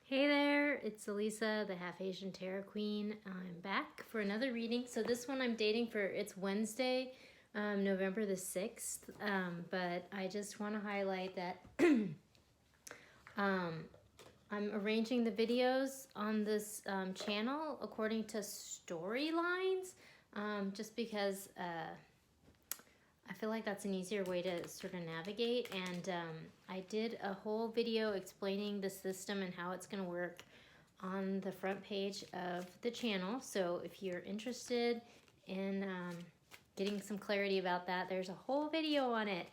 Hey there, it's Elisa, the Half Asian Tarot Queen. I'm back for another reading. So this one I'm dating for, it's Wednesday, November the 6th. But I just want to highlight that um, I'm arranging the videos on this channel according to storylines, just because I feel like that's an easier way to sort of navigate. And I did a whole video explaining the system and how it's going to work on the front page of the channel. So if you're interested in getting some clarity about that, there's a whole video on it.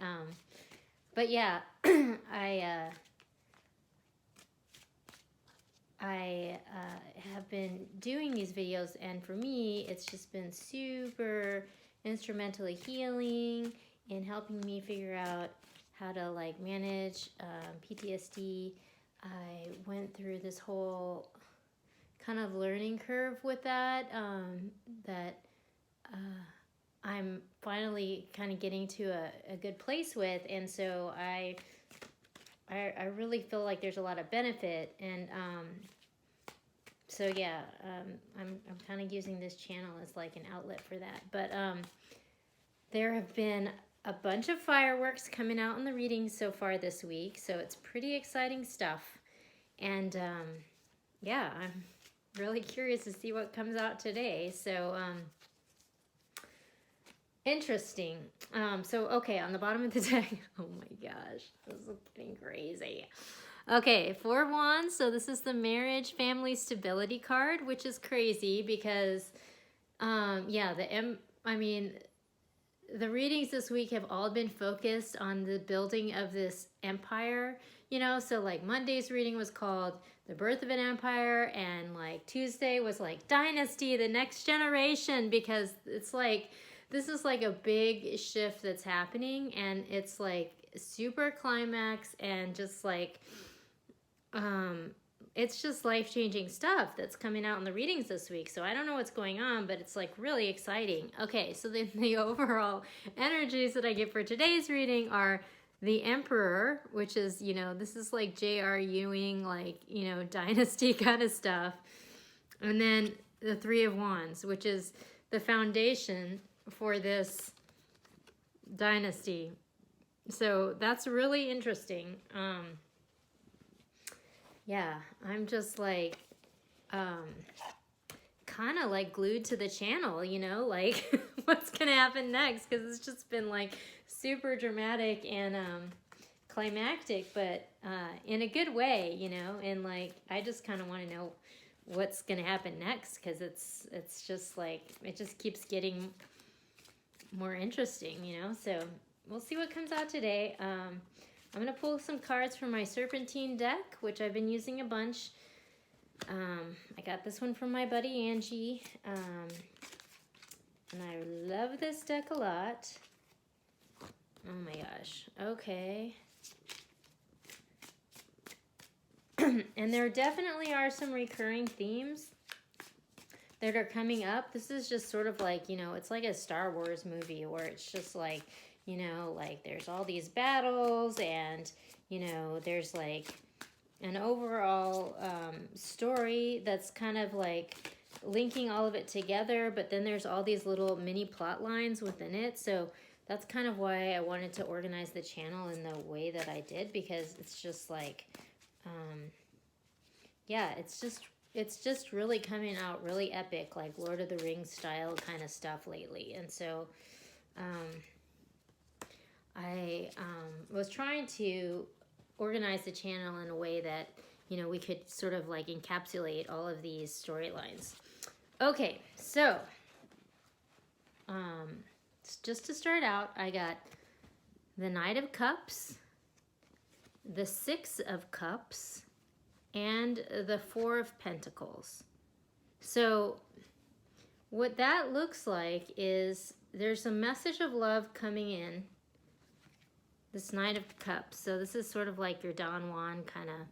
But yeah, I have been doing these videos, and for me, it's just been super instrumentally healing and helping me figure out how to like manage PTSD. I went through this whole kind of learning curve with that, I'm finally kind of getting to a good place with, and so I really feel like there's a lot of benefit, and so yeah, I'm kind of using this channel as like an outlet for that. But there have been a bunch of fireworks coming out in the readings so far this week, so it's pretty exciting stuff. And yeah, I'm really curious to see what comes out today. So interesting. So okay, on the bottom of the deck, oh my gosh, this is getting crazy. Okay, 4 of Wands. So this is the marriage family stability card, which is crazy because, yeah, the readings this week have all been focused on the building of this empire, you know, so like Monday's reading was called The Birth of an Empire, and like Tuesday was like Dynasty, the next generation, because it's like, this is like a big shift that's happening, and it's like super climax and just like, it's just life-changing stuff that's coming out in the readings this week. So I don't know what's going on, but it's like really exciting. Okay, so the overall energies that I get for today's reading are the Emperor, which is, you know, this is like J.R. Ewing, like, you know, dynasty kind of stuff. And then the 3 of Wands, which is the foundation for this dynasty. So that's really interesting. Yeah, I'm just like, kind of like glued to the channel, you know, like what's going to happen next, because it's just been like super dramatic and climactic, but in a good way, you know, and like I just kind of want to know what's going to happen next, because it's just like, it just keeps getting more interesting, you know, so we'll see what comes out today. I'm going to pull some cards from my Serpentine deck, which I've been using a bunch. I got this one from my buddy Angie, and I love this deck a lot. Oh my gosh. Okay. And there definitely are some recurring themes that are coming up. This is just sort of like, you know, it's like a Star Wars movie where it's just like, you know, like there's all these battles, and, you know, there's like an overall story that's kind of like linking all of it together, but then there's all these little mini plot lines within it. So that's kind of why I wanted to organize the channel in the way that I did, because it's just like, yeah, it's just really coming out really epic, like Lord of the Rings style kind of stuff lately. And so I was trying to organize the channel in a way that, you know, we could sort of like encapsulate all of these storylines. Okay, so just to start out, I got the Knight of Cups, the 6 of Cups, and the 4 of Pentacles. So what that looks like is there's a message of love coming in, this Knight of Cups. So this is sort of like your Don Juan kind of,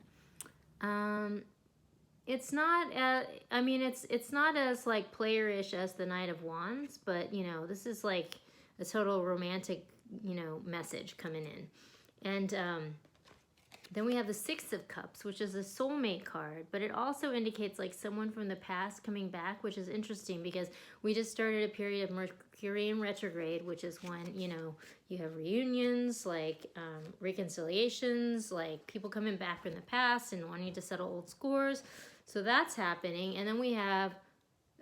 it's not, I mean, it's not as like player-ish as the Knight of Wands, but, you know, this is like a total romantic, you know, message coming in. And Then we have the Six of Cups, which is a soulmate card, but it also indicates like someone from the past coming back, which is interesting because we just started a period of Mercury in retrograde, which is when, you know, you have reunions, like reconciliations, like people coming back from the past and wanting to settle old scores. So that's happening. And then we have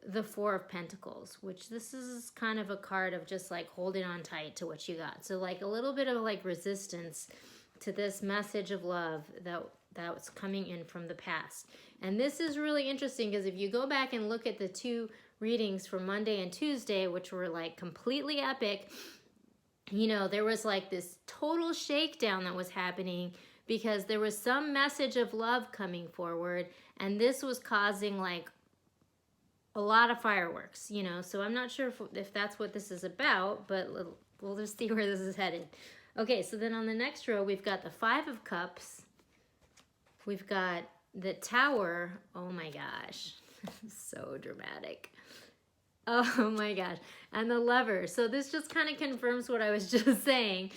the Four of Pentacles, which this is kind of a card of just like holding on tight to what you got. So like a little bit of like resistance to this message of love that was coming in from the past. And this is really interesting because if you go back and look at the two readings for Monday and Tuesday, which were like completely epic, you know, there was like this total shakedown that was happening because there was some message of love coming forward, and this was causing like a lot of fireworks, you know. So I'm not sure if that's what this is about, but we'll just see where this is headed. Okay, so then on the next row, we've got the Five of Cups. We've got the Tower. Oh my gosh, so dramatic. Oh my gosh. And the Lovers. So this just kind of confirms what I was just saying.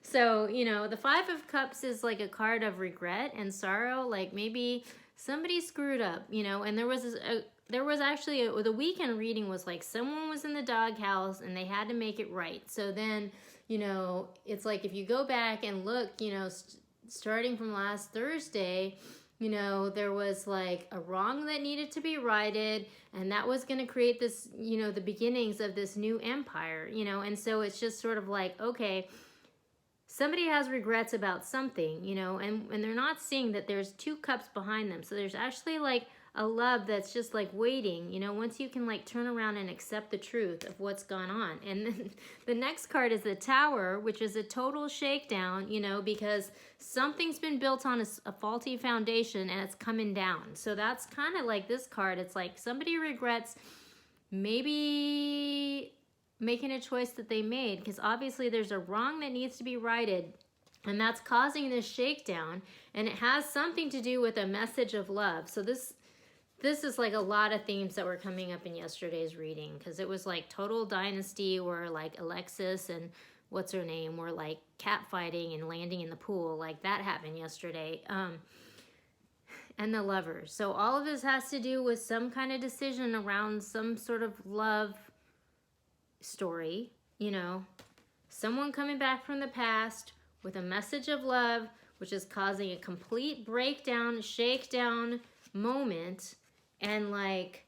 So, you know, the Five of Cups is like a card of regret and sorrow. Like maybe somebody screwed up, you know, and there was actually the weekend reading was like someone was in the doghouse and they had to make it right. So then, you know, it's like if you go back and look, you know, starting from last Thursday, you know, there was like a wrong that needed to be righted, and that was going to create this, you know, the beginnings of this new empire, you know. And so it's just sort of like, okay, somebody has regrets about something, you know, and they're not seeing that there's two cups behind them. So there's actually like a love that's just like waiting, you know, once you can like turn around and accept the truth of what's gone on. And then the next card is the Tower, which is a total shakedown, you know, because something's been built on a faulty foundation and it's coming down. So that's kind of like this card. It's like somebody regrets maybe making a choice that they made, because obviously there's a wrong that needs to be righted, and that's causing this shakedown, and it has something to do with a message of love. So this is like a lot of themes that were coming up in yesterday's reading, because it was like total dynasty where like Alexis and what's her name were like catfighting and landing in the pool. Like that happened yesterday. And the Lovers. So all of this has to do with some kind of decision around some sort of love story, you know, someone coming back from the past with a message of love, which is causing a complete breakdown, shakedown moment. And like,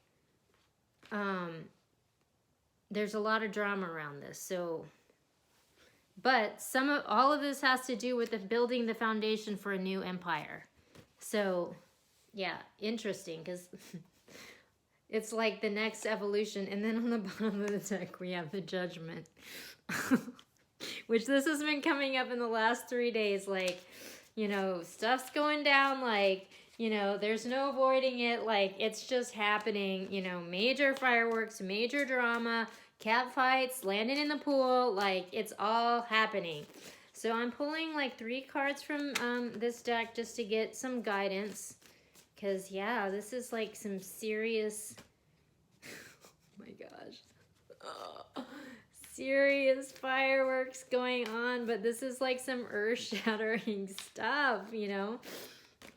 there's a lot of drama around this. So, but all of this has to do with building the foundation for a new empire. So, yeah, interesting, because it's like the next evolution. And then on the bottom of the deck, we have the Judgment, which this has been coming up in the last 3 days. Like, you know, stuff's going down, like, you know, there's no avoiding it. Like, it's just happening, you know, major fireworks, major drama, cat fights, landing in the pool. Like, it's all happening. So I'm pulling like 3 cards from this deck just to get some guidance. Because, yeah, this is like some serious, oh my gosh, serious fireworks going on. But this is like some earth-shattering stuff, you know.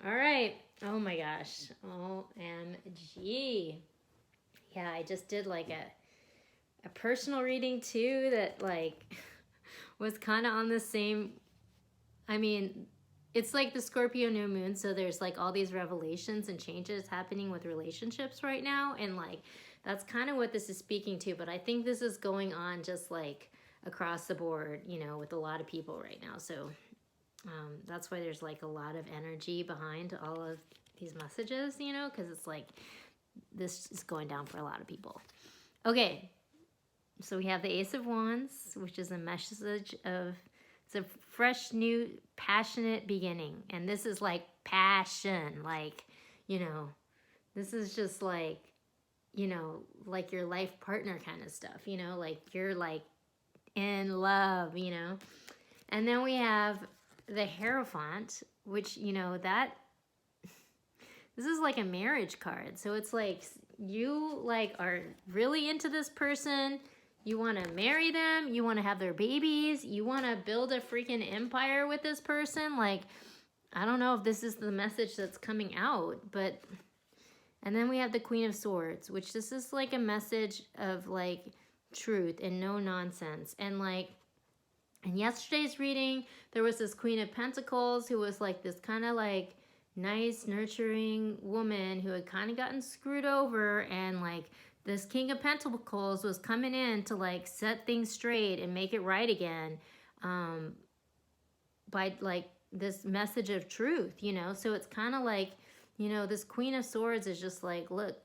All right. Oh my gosh. OMG. Yeah, I just did like a personal reading too that like was kind of on the same, I mean, it's like the Scorpio new moon, so there's like all these revelations and changes happening with relationships right now, and like that's kind of what this is speaking to. But I think this is going on just like across the board, you know, with a lot of people right now. So that's why there's like a lot of energy behind all of these messages, you know, because it's like this is going down for a lot of people. Okay, so we have the Ace of Wands, which is a message of, it's a fresh, new, passionate beginning. And this is like passion, like, you know, this is just like, you know, like your life partner kind of stuff, you know, like you're like in love, you know. And then we have the Hierophant, which, you know, this is like a marriage card. So it's like you like are really into this person. You want to marry them. You want to have their babies. You want to build a freaking empire with this person. Like, I don't know if this is the message that's coming out, but, and then we have the Queen of Swords, which this is like a message of like truth and no nonsense. And like, in yesterday's reading, there was this Queen of Pentacles who was like this kind of like nice, nurturing woman who had kind of gotten screwed over, and like this King of Pentacles was coming in to like set things straight and make it right again, by like this message of truth, you know? So it's kind of like, you know, this Queen of Swords is just like, look,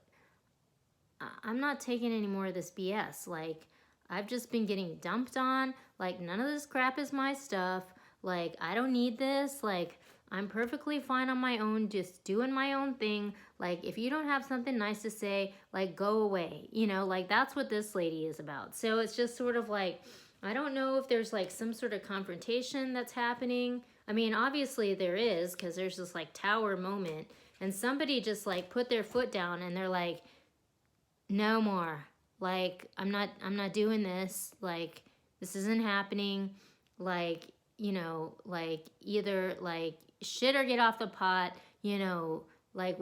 I'm not taking any more of this BS. Like, I've just been getting dumped on. Like, none of this crap is my stuff. Like, I don't need this. Like, I'm perfectly fine on my own, just doing my own thing. Like, if you don't have something nice to say, like, go away. You know, like, that's what this lady is about. So it's just sort of like, I don't know if there's like some sort of confrontation that's happening. I mean, obviously there is, because there's this like tower moment, and somebody just like put their foot down and they're like, no more. Like, I'm not doing this. Like, this isn't happening. Like, you know, like either like shit or get off the pot, you know, like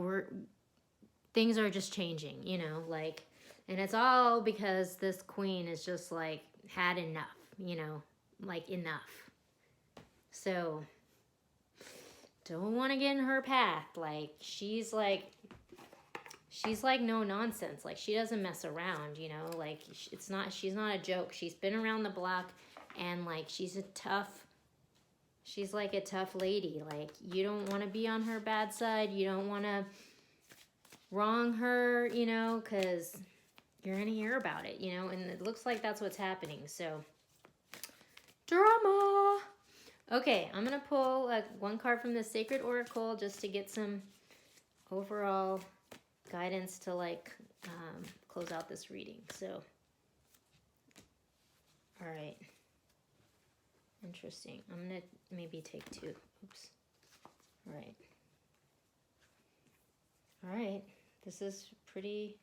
things are just changing, you know, like, and it's all because this queen is just like had enough, you know, like enough. So don't want to get in her path. Like, she's like no nonsense. Like, she doesn't mess around, you know, like she's not a joke. She's been around the block, and like she's like a tough lady. Like, you don't want to be on her bad side. You don't want to wrong her, you know, because you're going to hear about it, you know, and it looks like that's what's happening. So, drama. Okay, I'm going to pull one card from the Sacred Oracle just to get some overall guidance to like close out this reading. So, all right. Interesting. I'm going to maybe take two. Oops. All right. All right. This is pretty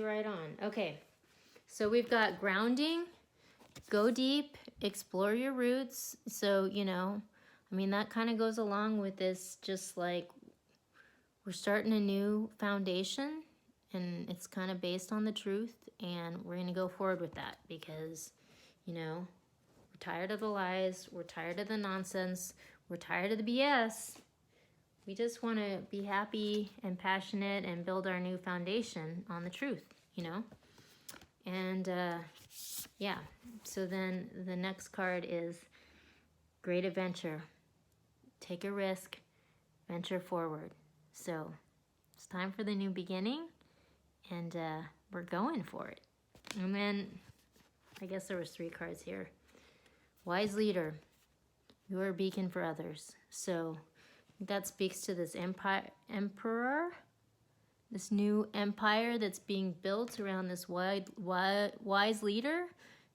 right on. Okay. So we've got grounding, go deep, explore your roots. So, you know, I mean, that kind of goes along with this, just like we're starting a new foundation, and it's kind of based on the truth, and we're going to go forward with that because, you know, we're tired of the lies, we're tired of the nonsense, we're tired of the BS. We just want to be happy and passionate and build our new foundation on the truth, you know? And yeah, so then the next card is Great Adventure. Take a risk, venture forward. So it's time for the new beginning, and we're going for it. And then I guess there was 3 cards here. Wise leader, you are a beacon for others. So that speaks to this emperor, this new empire that's being built around this wise leader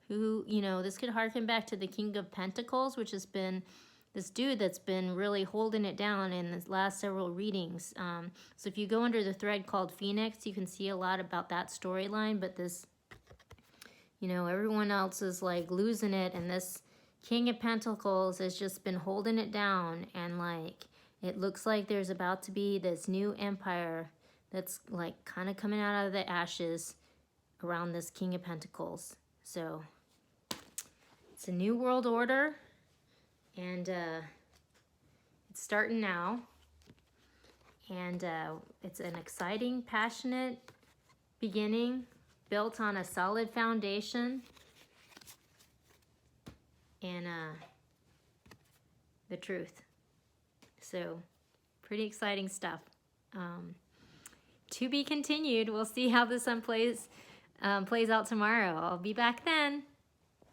who, you know, this could harken back to the King of Pentacles, which has been this dude that's been really holding it down in the last several readings. So if you go under the thread called Phoenix, you can see a lot about that storyline, but this, you know, everyone else is like losing it, and this King of Pentacles has just been holding it down, and like it looks like there's about to be this new empire that's like kind of coming out of the ashes around this King of Pentacles. So it's a new world order, and it's starting now, and it's an exciting, passionate beginning built on a solid foundation, and the truth. So pretty exciting stuff. To be continued. We'll see how this one plays out tomorrow. I'll be back then.